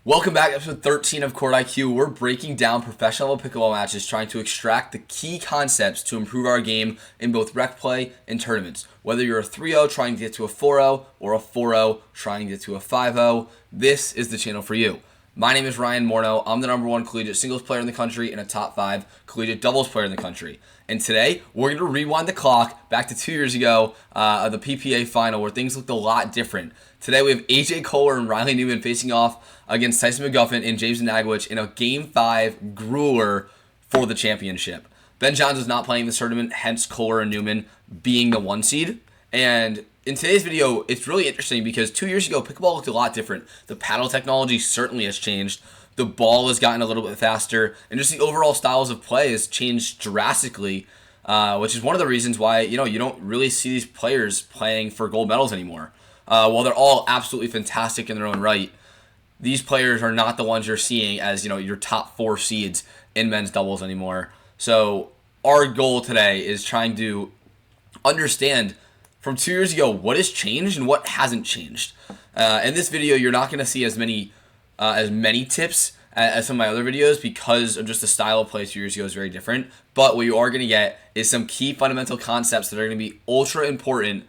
Welcome back to episode 13 of Court IQ. We're breaking down professional pickleball matches, trying to extract the key concepts to improve our game in both rec play and tournaments. Whether you're a 3-0 trying to get to a 4-0 or a 4-0 trying to get to a 5-0, this is the channel for you. My name is Ryan Morneau. I'm the #1 collegiate singles player in the country and a top 5 collegiate doubles player in the country. And today, we're going to rewind the clock back to 2 years ago, the PPA final, where things looked a lot different. Today, we have AJ Koller and Riley Newman facing off against Tyson McGuffin and James Ignatowich in a Game 5 grueler for the championship. Ben Johns is not playing this tournament, hence Koller and Newman being the 1 seed. And in today's video, it's really interesting because 2 years ago, pickleball looked a lot different. The paddle technology certainly has changed. The ball has gotten a little bit faster, and just the overall styles of play has changed drastically, which is one of the reasons why you don't really see these players playing for gold medals anymore. While they're all absolutely fantastic in their own right, these players are not the ones you're seeing as your top 4 seeds in men's doubles anymore. So our goal today is trying to understand from 2 years ago what has changed and what hasn't changed. In this video, you're not going to see as many tips as some of my other videos because of just the style of play 2 years ago is very different. But what you are going to get is some key fundamental concepts that are going to be ultra important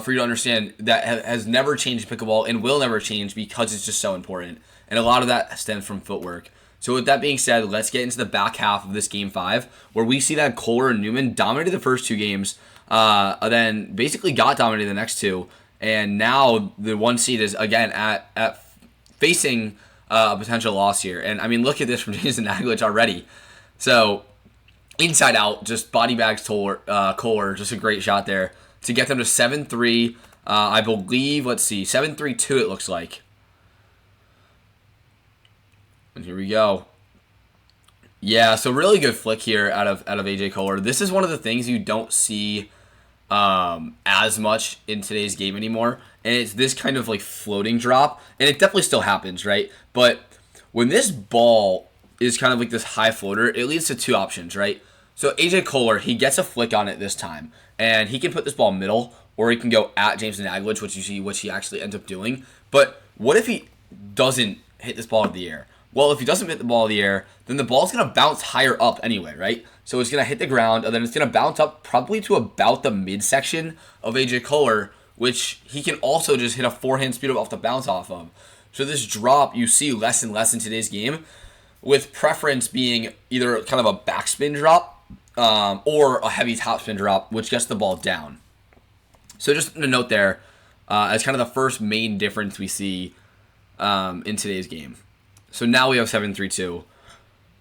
for you to understand that has never changed pickleball and will never change because it's just so important. And a lot of that stems from footwork. So with that being said, let's get into the back half of this Game 5, where we see that Koller and Newman dominated the first 2 games, then basically got dominated the next 2, and now the 1 seed is again at facing a potential loss here. And I mean, look at this from James Ignatowich already. So inside out, just body bags Koller, just a great shot there to get them to 7-3. I believe, let's see, 7-3-2 it looks like. And here we go. Yeah, so really good flick here out of AJ Koller. This is one of the things you don't see as much in today's game anymore, and it's this kind of like floating drop, and it definitely still happens, right? But when this ball is kind of like this high floater, it leads to 2 options, right? So AJ Koller, he gets a flick on it this time, and he can put this ball middle, or he can go at James Ignatowich, which he actually ends up doing. But what if he doesn't hit this ball in the air? Well, if he doesn't hit the ball in the air, then the ball's going to bounce higher up anyway, right? So it's going to hit the ground, and then it's going to bounce up probably to about the midsection of AJ Koller, which he can also just hit a forehand speed off the bounce off of. So this drop you see less and less in today's game, with preference being either kind of a backspin drop or a heavy topspin drop, which gets the ball down. So just a note there, as kind of the first main difference we see in today's game. So now we have 7-3-2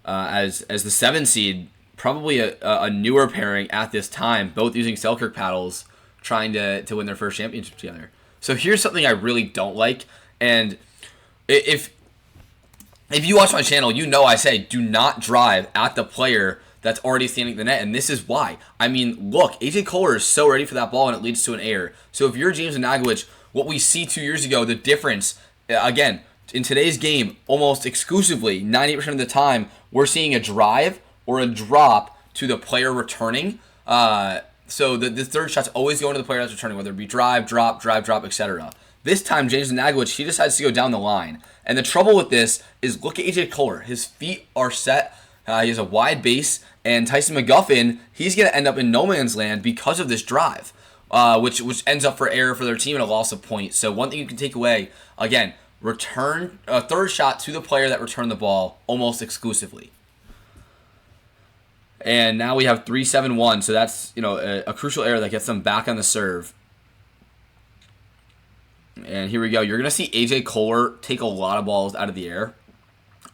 as the 7 seed, probably a newer pairing at this time, both using Selkirk paddles, trying to win their first championship together. So here's something I really don't like, and if you watch my channel, you know I say do not drive at the player that's already standing at the net, and this is why. I mean, look, AJ Koller is so ready for that ball, and it leads to an error. So if you're James Ignatowich, what we see 2 years ago, the difference, again, in today's game, almost exclusively, 90% of the time, we're seeing a drive or a drop to the player returning. So the third shot's always going to the player that's returning, whether it be drive, drop, etc. This time, James Ignatowich, he decides to go down the line. And the trouble with this is, look at AJ Koller. His feet are set. He has a wide base. And Tyson McGuffin, he's going to end up in no man's land because of this drive, which ends up for error for their team and a loss of points. So one thing you can take away, again, return a third shot to the player that returned the ball almost exclusively. And now we have 3-7-1, so that's a crucial error that gets them back on the serve. And here we go. You're going to see AJ Koller take a lot of balls out of the air,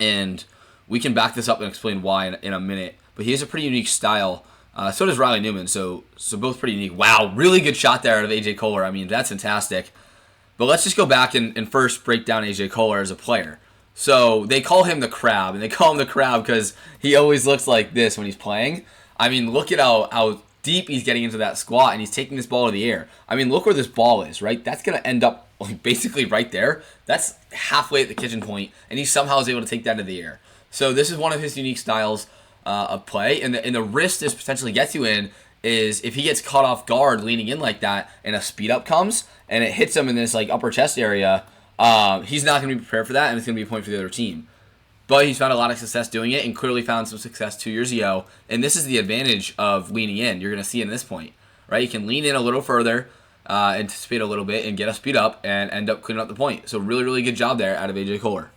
and we can back this up and explain why in a minute. But he has a pretty unique style. So does Riley Newman, so both pretty unique. Wow, really good shot there out of AJ Koller. I mean, that's fantastic. But let's just go back and first break down AJ Koller as a player. So they call him the crab, and they call him the crab because he always looks like this when he's playing. I mean, look at how deep he's getting into that squat, and he's taking this ball to the air. I mean, look where this ball is, right? That's going to end up like basically right there. That's halfway at the kitchen point, and he somehow is able to take that to the air. So this is one of his unique styles of play, and the risk this potentially gets you in is if he gets caught off guard leaning in like that and a speed up comes and it hits him in this like upper chest area, He's not going to be prepared for that, and it's going to be a point for the other team. But he's found a lot of success doing it and clearly found some success 2 years ago. And this is the advantage of leaning in. You're going to see in this point, right? You can lean in a little further, anticipate a little bit, and get a speed up and end up cleaning up the point. So really, really good job there out of AJ Koller.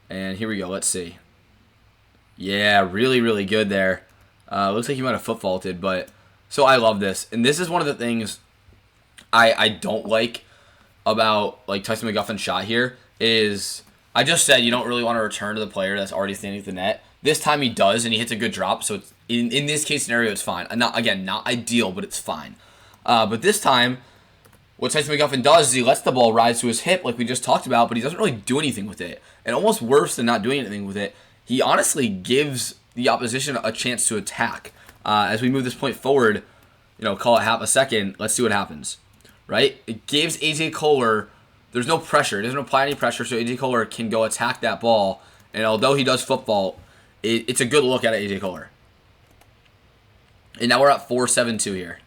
And here we go. Let's see. Yeah, really, really good there. Looks like he might have foot faulted, but so I love this. And this is one of the things I don't like about like Tyson McGuffin's shot here is I just said you don't really want to return to the player that's already standing at the net. This time he does, and he hits a good drop. So it's, in this case scenario, it's fine. Not ideal, but it's fine. But this time, what Tyson McGuffin does is he lets the ball rise to his hip, like we just talked about, but he doesn't really do anything with it. And almost worse than not doing anything with it, he honestly gives the opposition a chance to attack. As we move this point forward, call it half a second. Let's see what happens. Right? It gives AJ Koller, there's no pressure. It doesn't apply any pressure, so AJ Koller can go attack that ball. And although he does foot fault, it's a good look at AJ Koller. And now we're at 4-7-2 here.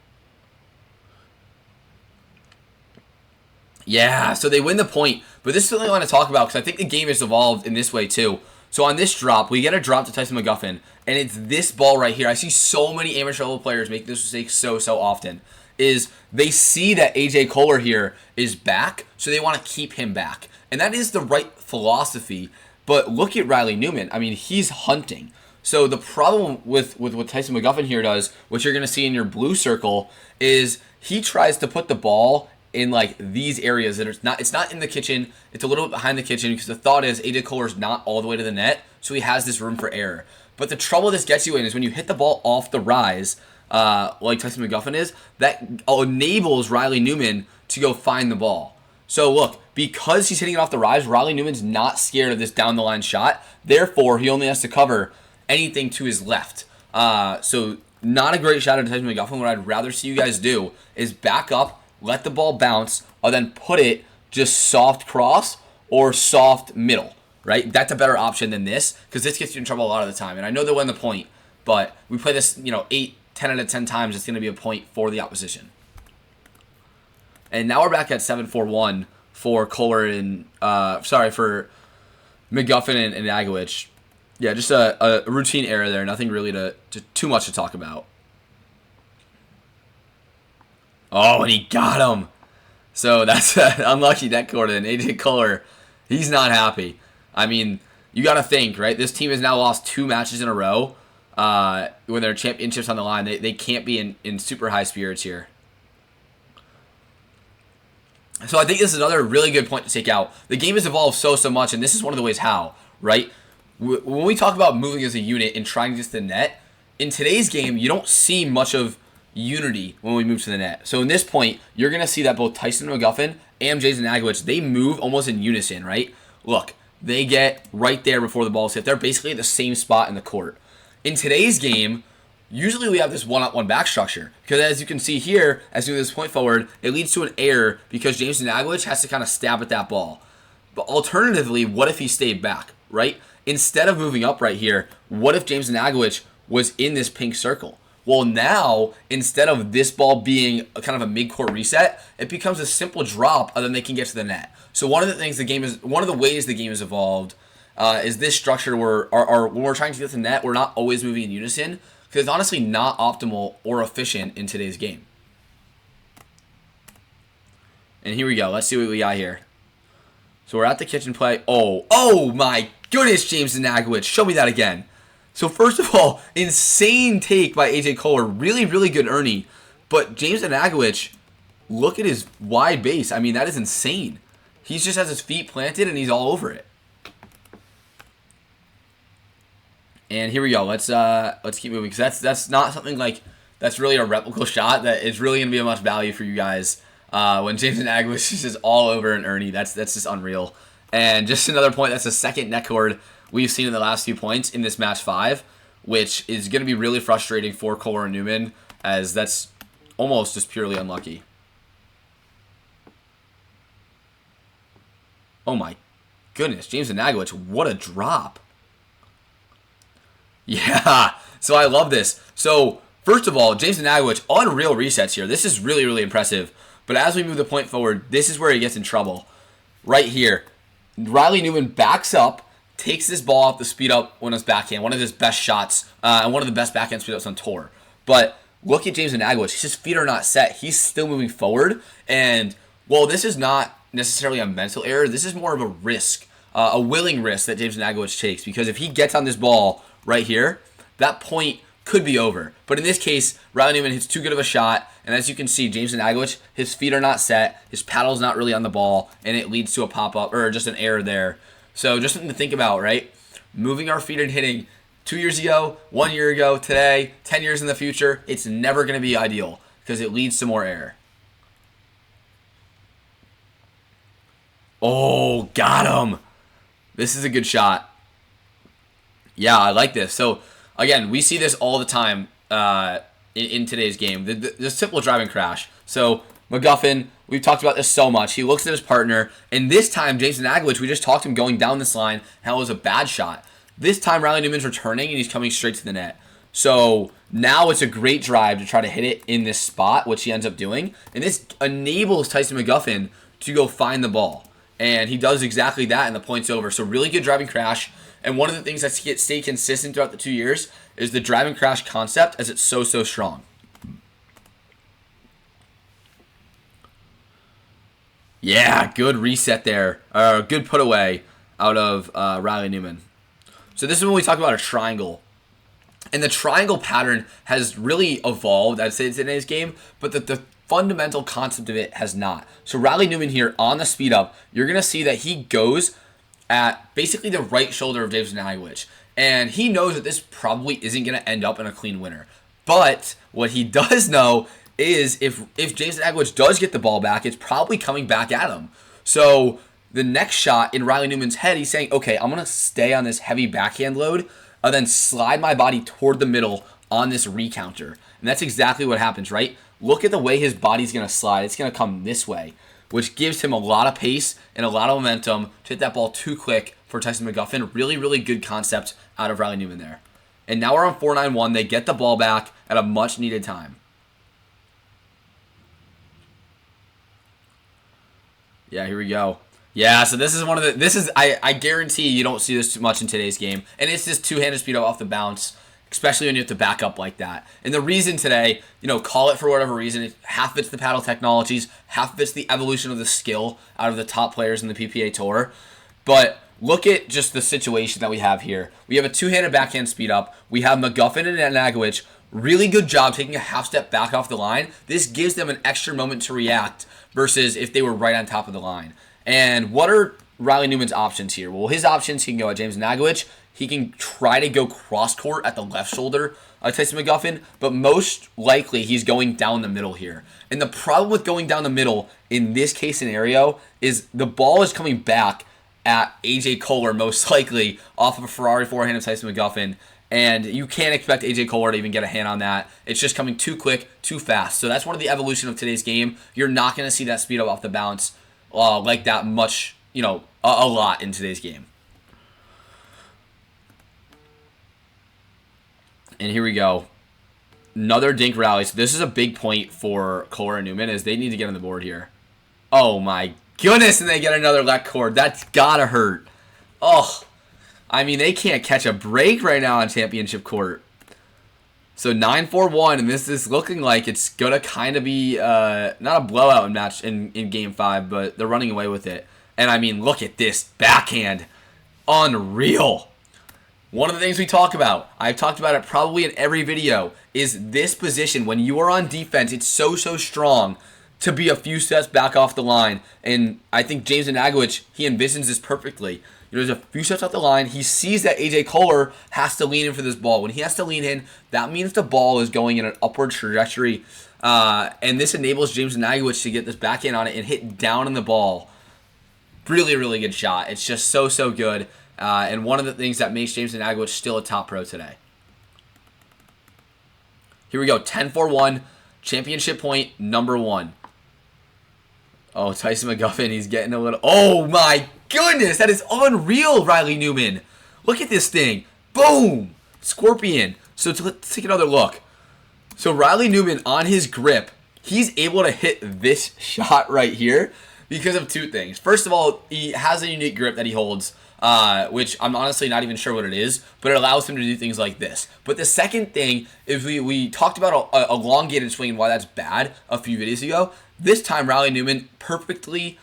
Yeah, so they win the point. But this is something I want to talk about because I think the game has evolved in this way too. So on this drop, we get a drop to Tyson McGuffin, and it's this ball right here. I see so many amateur level players make this mistake so often. Is they see that AJ Koller here is back, so they want to keep him back. And that is the right philosophy. But look at Riley Newman. I mean, he's hunting. So the problem with what Tyson McGuffin here does, which you're going to see in your blue circle, is he tries to put the ball in like these areas that it's not in the kitchen. It's a little bit behind the kitchen because the thought is AJ Koller's not all the way to the net, so he has this room for error. But the trouble this gets you in is when you hit the ball off the rise, like Tyson McGuffin is, that enables Riley Newman to go find the ball. So look, because he's hitting it off the rise, Riley Newman's not scared of this down the line shot. Therefore, he only has to cover anything to his left. So not a great shot at Tyson McGuffin. What I'd rather see you guys do is back up, let the ball bounce, or then put it just soft cross or soft middle, right? That's a better option than this because this gets you in trouble a lot of the time. And I know they win the point, but we play this, 10 out of 10 times, it's going to be a point for the opposition. And now we're back at 7-4-1 for Koller and, for McGuffin and Ignatowich. Yeah, just a routine error there. Nothing really to too much to talk about. Oh, and he got him. So that's an unlucky net quarter. And AJ Koller, he's not happy. I mean, you got to think, right? This team has now lost 2 matches in a row. When there are championships on the line, they can't be in super high spirits here. So I think this is another really good point to take out. The game has evolved so much, and this is one of the ways how, right? When we talk about moving as a unit and trying to get to the net, in today's game, you don't see much of unity when we move to the net. So in this point, you're going to see that both Tyson McGuffin and James Ignatowich, they move almost in unison, right? Look, they get right there before the ball's hit. They're basically at the same spot in the court. In today's game, usually we have this one-on-one back structure because as you can see here, as we move this point forward, it leads to an error because James Ignatowich has to kind of stab at that ball. But alternatively, what if he stayed back, right? Instead of moving up right here, what if James Ignatowich was in this pink circle? Well, now, instead of this ball being a kind of a mid-court reset, it becomes a simple drop and then they can get to the net. So one of the ways the game has evolved is this structure where when we're trying to get to the net, we're not always moving in unison because it's honestly not optimal or efficient in today's game. And here we go. Let's see what we got here. So we're at the kitchen play. Oh my goodness, James Ignatowich. Show me that again. So first of all, insane take by AJ Koller. Really, really good Ernie. But James Ignatowich, look at his wide base. I mean, that is insane. He just has his feet planted and he's all over it. And here we go. Let's keep moving because that's not something like that's really a replicable shot that is really gonna be of much value for you guys. When James Ignatowich is just all over an Ernie, that's just unreal. And just another point, that's the second net cord we've seen in the last few points in this match 5, which is going to be really frustrating for Koller and Newman, as that's almost just purely unlucky. Oh my goodness, James Ignatowich, what a drop. Yeah, so I love this. So, first of all, James Ignatowich, unreal resets here. This is really, really impressive. But as we move the point forward, this is where he gets in trouble. Right here. Riley Newman backs up, takes this ball off the speed up on his backhand, one of his best shots, and one of the best backhand speed ups on tour. But look at James Ignatowich. His feet are not set. He's still moving forward. And, well, this is not necessarily a mental error. This is more of a risk, a willing risk that James Ignatowich takes. Because if he gets on this ball right here, that point could be over. But in this case, Riley Newman hits too good of a shot. And as you can see, James Ignatowich, his feet are not set. His paddle's not really on the ball. And it leads to a pop-up, or just an error there. So just something to think about, right? Moving our feet and hitting 2 years ago, 1 year ago, today, 10 years in the future, it's never going to be ideal because it leads to more error. Oh, got him. This is a good shot. Yeah, I like this. So, again, we see this all the time in today's game. The simple driving crash. So, McGuffin, we've talked about this so much. He looks at his partner, and this time, James Ignatowich, we just talked him going down this line, how it was a bad shot. This time, Riley Newman's returning, and he's coming straight to the net. So now it's a great drive to try to hit it in this spot, which he ends up doing. And this enables Tyson McGuffin to go find the ball. And he does exactly that, and the point's over. So really good driving crash. And one of the things that stayed consistent throughout the 2 years is the driving crash concept, as it's so strong. Yeah, good reset there. Good put away out of Riley Newman. So this is when we talk about a triangle. And the triangle pattern has really evolved, I'd say, in today's game, but the fundamental concept of it has not. So Riley Newman here on the speed up, you're going to see that he goes at basically the right shoulder of James Ignatowich. And he knows that this probably isn't going to end up in a clean winner. But what he does know is if James Ignatowich does get the ball back, it's probably coming back at him. So the next shot in Riley Newman's head, he's saying, okay, I'm going to stay on this heavy backhand load and then slide my body toward the middle on this recounter. And that's exactly what happens, right? Look at the way his body's going to slide. It's going to come this way, which gives him a lot of pace and a lot of momentum to hit that ball too quick for Tyson McGuffin. Really, really good concept out of Riley Newman there. And now we're on 4-9-1. They get the ball back at a much-needed time. Yeah, here we go. Yeah, so this is one of the, I guarantee you don't see this too much in today's game. And it's this two-handed speed off the bounce, especially when you have to back up like that. And the reason today, call it for whatever reason, half of it's the paddle technologies, half of it's the evolution of the skill out of the top players in the PPA Tour. But look at just the situation that we have here. We have a two-handed backhand speed up. We have McGuffin and Ignatowich. Really good job taking a half step back off the line. This gives them an extra moment to react versus if they were right on top of the line. And what are Riley Newman's options here? Well, his options, he can go at James Ignatowich. He can try to go cross-court at the left shoulder of Tyson McGuffin, but most likely he's going down the middle here. And the problem with going down the middle in this case scenario is the ball is coming back at AJ Koller, most likely, off of a Ferrari forehand of Tyson McGuffin. And you can't expect AJ Koller to even get a hand on that. It's just coming too quick, too fast. So that's one of the evolution of today's game. You're not going to see that speed up off the bounce like that much, a lot in today's game. And here we go. Another dink rally. So this is a big point for Koller and Newman as they need to get on the board here. Oh my goodness, and they get another left cord. That's gotta hurt. Oh, I mean, they can't catch a break right now on championship court. So 9-4-1, and this is looking like it's going to kind of be not a blowout match in Game 5, but they're running away with it. And, I mean, look at this backhand. Unreal. One of the things we talk about, I've talked about it probably in every video, is this position. When you are on defense, it's so strong to be a few steps back off the line. And I think James Ignatowich, he envisions this perfectly. There's a few steps off the line. He sees that AJ Koller has to lean in for this ball. When he has to lean in, that means the ball is going in an upward trajectory. And this enables James Ignatowich to get this backhand on it and hit down on the ball. Really, really good shot. It's just so good. And one of the things that makes James Ignatowich still a top pro today. Here we go. 10-4-1. Championship point number 1. Oh, Tyson McGuffin, he's getting a little... Oh, my goodness. That is unreal, Riley Newman. Look at this thing. Boom. Scorpion. So let's take another look. So Riley Newman on his grip he's able to hit this shot right here because of two things. First of all, he has a unique grip that he holds, which I'm honestly not even sure what it is, but it allows him to do things like this. But the second thing is we talked about a elongated swing and why that's bad a few videos ago. This time, Riley Newman perfectly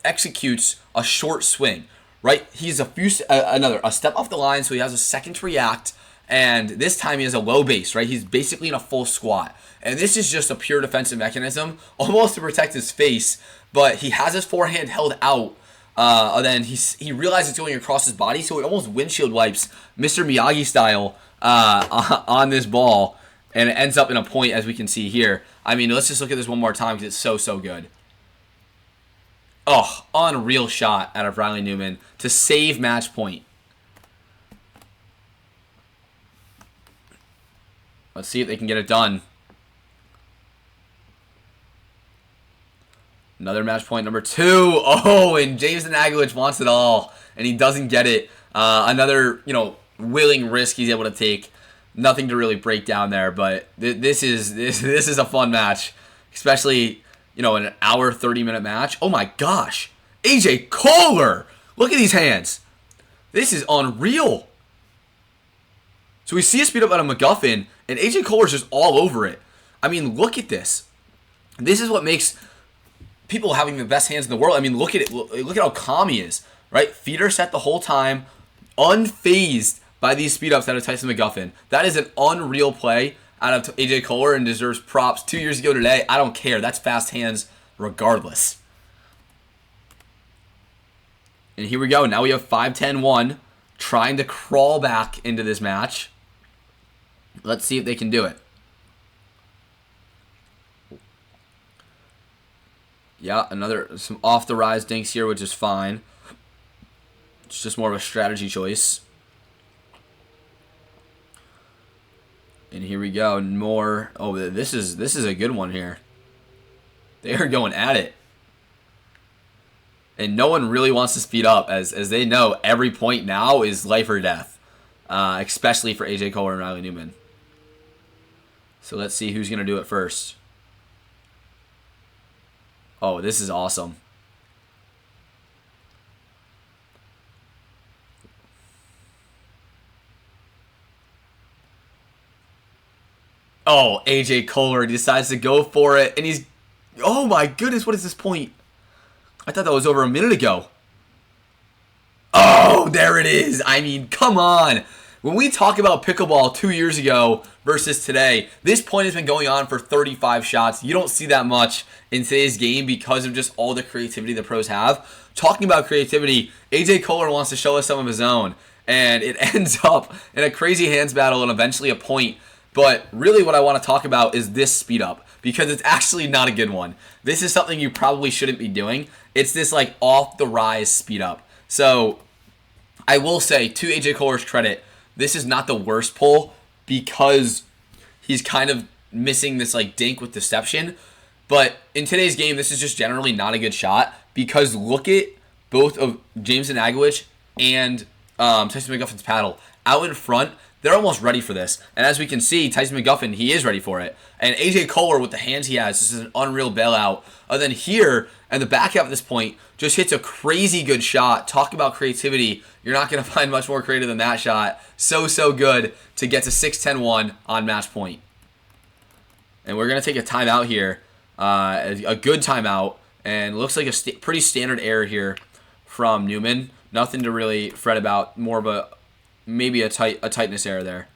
executes a short swing, right? He's a step off the line, so he has a second to react, and this time he has a low base, right? He's basically in a full squat. And this is just a pure defensive mechanism, almost to protect his face, but he has his forehand held out, and then he realizes it's going across his body, so he almost windshield wipes Mr. Miyagi style on this ball, and it ends up in a point, as we can see here. I mean, let's just look at this one more time because it's so good. Oh, unreal shot out of Riley Newman to save match point. Let's see if they can get it done. Another match point number 2. Oh, and James Ignatowich wants it all, and he doesn't get it. Another, willing risk he's able to take. Nothing to really break down there, but this is a fun match, especially an hour 30-minute match. Oh my gosh, AJ Koller! Look at these hands. This is unreal. So we see a speed up out of McGuffin, and AJ Koller's just all over it. I mean, look at this. This is what makes people having the best hands in the world. I mean, look at it. Look at how calm he is, right? Feet are set the whole time, unfazed by these speed ups out of Tyson McGuffin. That is an unreal play out of AJ Koller and deserves props. 2 years ago today, I don't care. That's fast hands regardless. And here we go. Now we have 5-10-1 trying to crawl back into this match. Let's see if they can do it. Yeah, some off the rise dinks here, which is fine. It's just more of a strategy choice. And here we go. More. Oh, this is a good one here. They are going at it. And no one really wants to speed up, as they know every point now is life or death. Especially for AJ Koller and Riley Newman. So let's see who's going to do it first. Oh, this is awesome. Oh, AJ Koller decides to go for it, and he's... Oh my goodness, what is this point? I thought that was over a minute ago. Oh, there it is. I mean, come on. When we talk about pickleball 2 years ago versus today, this point has been going on for 35 shots. You don't see that much in today's game because of just all the creativity the pros have. Talking about creativity, AJ Koller wants to show us some of his own, and it ends up in a crazy hands battle and eventually a point. But really what I want to talk about is this speed up, because it's actually not a good one. This is something you probably shouldn't be doing. It's this like off the rise speed up. So I will say, to AJ Koller's credit, this is not the worst pull because he's kind of missing this like dink with deception. But in today's game, this is just generally not a good shot because look at both of James Ignatowich and Tyson McGuffin's paddle out in front. They're almost ready for this. And as we can see, Tyson McGuffin, he is ready for it. And AJ Koller, with the hands he has, this is an unreal bailout. And then here, and the back half at this point, just hits a crazy good shot. Talk about creativity. You're not going to find much more creative than that shot. So good to get to 6-10-1 on match point. And we're going to take a timeout here. A good timeout. And looks like a pretty standard error here from Newman. Nothing to really fret about. More of a... maybe a tightness error there.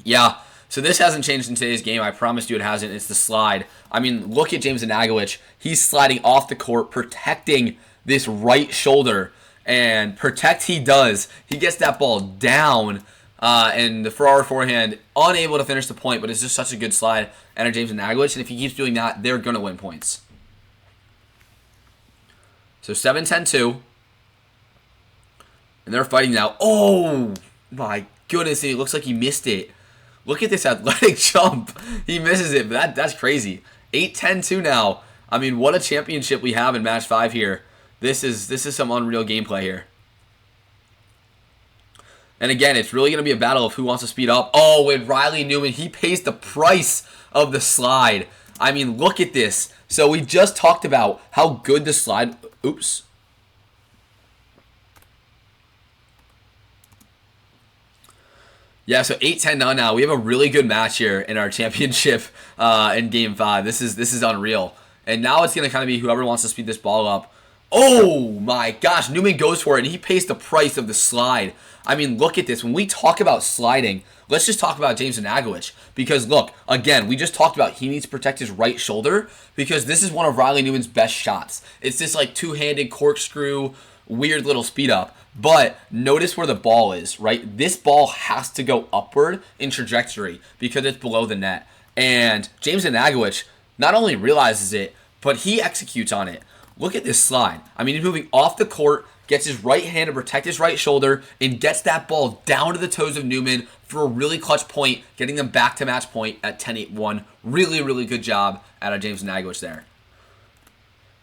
Yeah, so this hasn't changed in today's game. I promise you it hasn't. It's the slide. I mean, look at James Ignatowich. He's sliding off the court, protecting this right shoulder. And protect he does. He gets that ball down. And the Ferrari forehand, unable to finish the point, but it's just such a good slide out of James Ignatowich. And if he keeps doing that, they're going to win points. So 7-10-2. And they're fighting now. Oh, my goodness. It looks like he missed it. Look at this athletic jump. He misses it, but that's crazy. 8-10-2 now. I mean, what a championship we have in match 5 here. This is some unreal gameplay here. And again, it's really going to be a battle of who wants to speed up. Oh, and Riley Newman, he pays the price of the slide. I mean, look at this. So we just talked about how good the slide... Oops. Yeah, so 8-10 now. We have a really good match here in our championship in Game 5. This is unreal. And now it's going to kind of be whoever wants to speed this ball up. Oh, my gosh. Newman goes for it, and he pays the price of the slide. I mean, look at this. When we talk about sliding, let's just talk about James Ignatowich. Because, look, again, we just talked about he needs to protect his right shoulder because this is one of Riley Newman's best shots. It's this, like, two-handed corkscrew, weird little speed up. But notice where the ball is, right? This ball has to go upward in trajectory because it's below the net. And James Ignatowich not only realizes it, but he executes on it. Look at this slide. I mean, he's moving off the court, gets his right hand to protect his right shoulder, and gets that ball down to the toes of Newman for a really clutch point, getting them back to match point at 10-8-1. Really, really good job out of James Ignatowich there.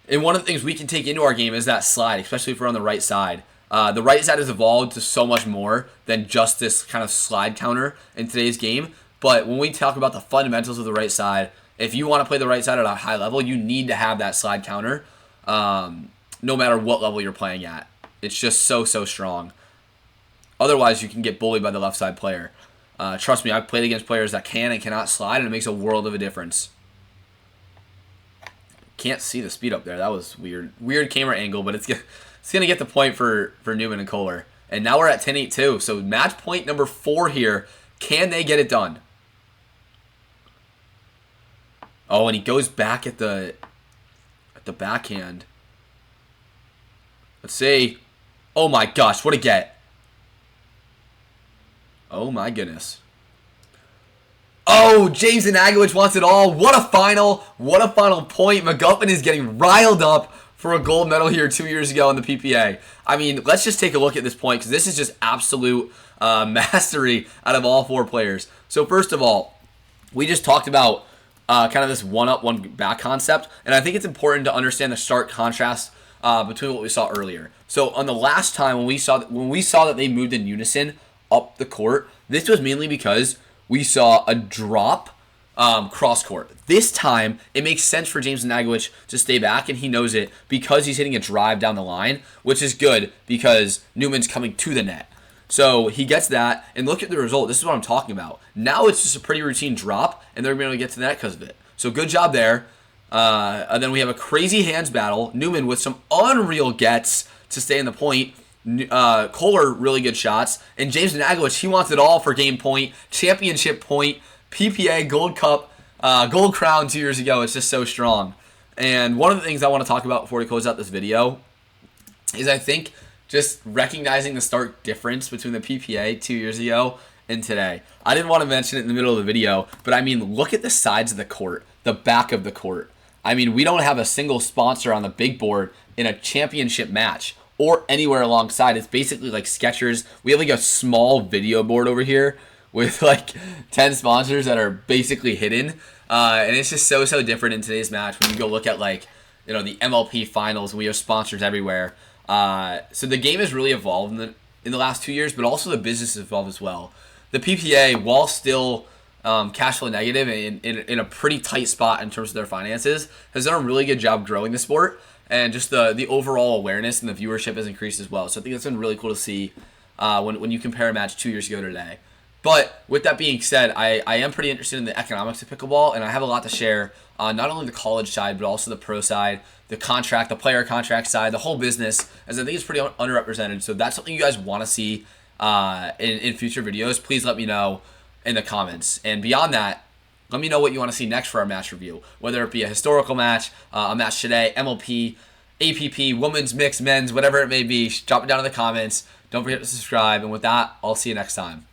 And one of the things we can take into our game is that slide, especially if we're on the right side. The right side has evolved to so much more than just this kind of slide counter in today's game. But when we talk about the fundamentals of the right side, if you want to play the right side at a high level, you need to have that slide counter no matter what level you're playing at. It's just so strong. Otherwise, you can get bullied by the left side player. Trust me, I've played against players that can and cannot slide, and it makes a world of a difference. Can't see the speed up there. That was weird. Weird camera angle, but it's going to get the point for Newman and Koller. And now we're at 10-8-2. So match point number 4 here. Can they get it done? Oh, and he goes back at the backhand. Let's see. Oh my gosh, what a get. Oh my goodness. Oh, James Ignatowich wants it all. What a final point. McGuffin is getting riled up for a gold medal here 2 years ago in the PPA. I mean, let's just take a look at this point because this is just absolute mastery out of all 4 players. So first of all, we just talked about kind of this one up, one back concept, and I think it's important to understand the stark contrast between what we saw earlier. So on the last time when we saw that they moved in unison up the court, this was mainly because we saw a drop cross court. This time, it makes sense for James Ignatowich to stay back, and he knows it because he's hitting a drive down the line, which is good because Newman's coming to the net. So he gets that, and look at the result. This is what I'm talking about. Now it's just a pretty routine drop, and they're going to be able to get to the net because of it. So good job there. And then we have a crazy hands battle. Newman with some unreal gets to stay in the point. Koller, really good shots. And James Ignatowich, he wants it all for game point, championship point, PPA Gold Cup, Gold Crown 2 years ago. It's just so strong. And one of the things I want to talk about before we close out this video is I think just recognizing the stark difference between the PPA 2 years ago and today. I didn't want to mention it in the middle of the video, but I mean, look at the sides of the court, the back of the court. I mean, we don't have a single sponsor on the big board in a championship match or anywhere alongside. It's basically like Skechers. We have like a small video board over here with like 10 sponsors that are basically hidden. And it's just so different in today's match when you go look at like, you know, the MLP finals and we have sponsors everywhere. So the game has really evolved in the last 2 years, but also the business has evolved as well. The PPA, while still cash flow negative and in a pretty tight spot in terms of their finances, has done a really good job growing the sport. And just the overall awareness and the viewership has increased as well. So I think that's been really cool to see when you compare a match 2 years ago to today. But with that being said, I am pretty interested in the economics of pickleball, and I have a lot to share on not only the college side, but also the pro side, the contract, the player contract side, the whole business, as I think it's pretty underrepresented. So if that's something you guys want to see in future videos, please let me know in the comments. And beyond that, let me know what you want to see next for our match review, whether it be a historical match, a match today, MLP, APP, women's, mixed, men's, whatever it may be. Drop it down in the comments. Don't forget to subscribe. And with that, I'll see you next time.